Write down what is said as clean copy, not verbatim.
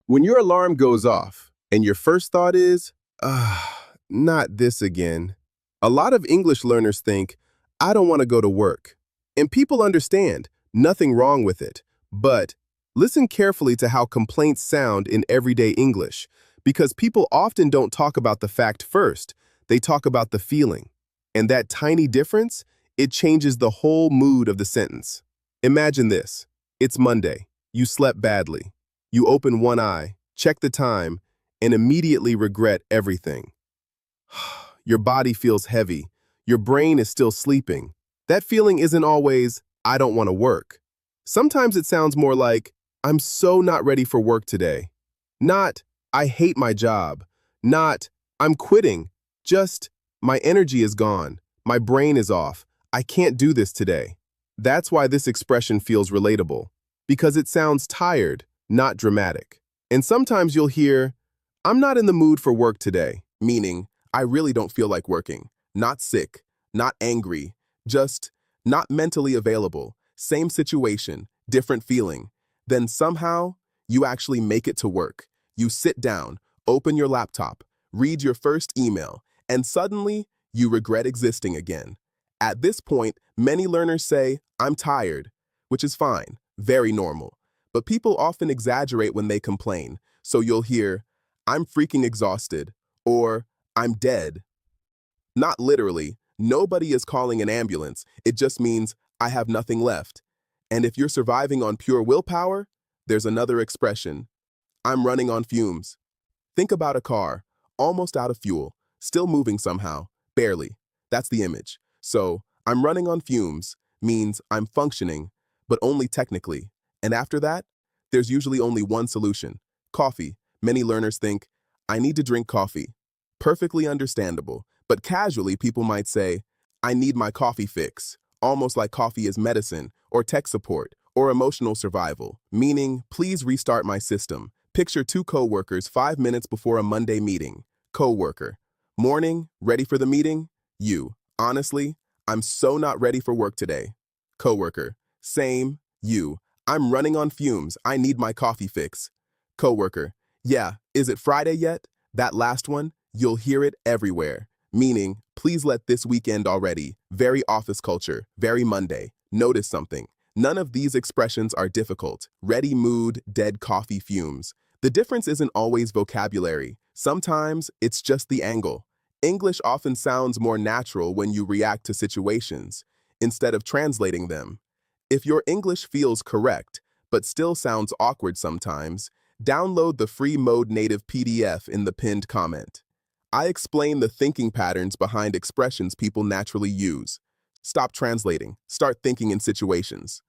When your alarm goes off and your first thought is, not this again, a lot of English learners think, I don't want to go to work. And people understand, nothing wrong with it. But listen carefully to how complaints sound in everyday English, because people often don't talk about the fact first, they talk about the feeling. And that tiny difference, it changes the whole mood of the sentence. Imagine this. It's Monday. You slept badly. You open one eye, check the time, and immediately regret everything. Your body feels heavy. Your brain is still sleeping. That feeling isn't always, I don't want to work. Sometimes it sounds more like, I'm so not ready for work today. Not, I hate my job. Not, I'm quitting. Just, my energy is gone. My brain is off. I can't do this today. That's why this expression feels relatable. Because it sounds tired, not dramatic. And sometimes you'll hear, I'm not in the mood for work today, meaning, I really don't feel like working. Not sick, not angry, just not mentally available. Same situation, different feeling. Then somehow, you actually make it to work. You sit down, open your laptop, read your first email, and suddenly, you regret existing again. At this point, many learners say, I'm tired, which is fine, very normal. But people often exaggerate when they complain, so you'll hear, I'm freaking exhausted, or I'm dead. Not literally, nobody is calling an ambulance, it just means I have nothing left. And if you're surviving on pure willpower, there's another expression, I'm running on fumes. Think about a car, almost out of fuel, still moving somehow, barely. That's the image. So, I'm running on fumes means I'm functioning, but only technically. And after that, there's usually only one solution, coffee. Many learners think, I need to drink coffee. Perfectly understandable, but casually people might say, I need my coffee fix, almost like coffee is medicine, or tech support, or emotional survival, meaning, please restart my system. Picture two co-workers 5 minutes before a Monday meeting. Co-worker, morning, ready for the meeting? You, honestly, I'm so not ready for work today. Co-worker, same, you, I'm running on fumes, I need my coffee fix. Co-worker, yeah, is it Friday yet? That last one, you'll hear it everywhere. Meaning, please let this weekend already. Very office culture, very Monday. Notice something. None of these expressions are difficult. Ready mood, dead coffee fumes. The difference isn't always vocabulary. Sometimes it's just the angle. English often sounds more natural when you react to situations, instead of translating them. If your English feels correct, but still sounds awkward sometimes, download the free Mode Native PDF in the pinned comment. I explain the thinking patterns behind expressions people naturally use. Stop translating, start thinking in situations.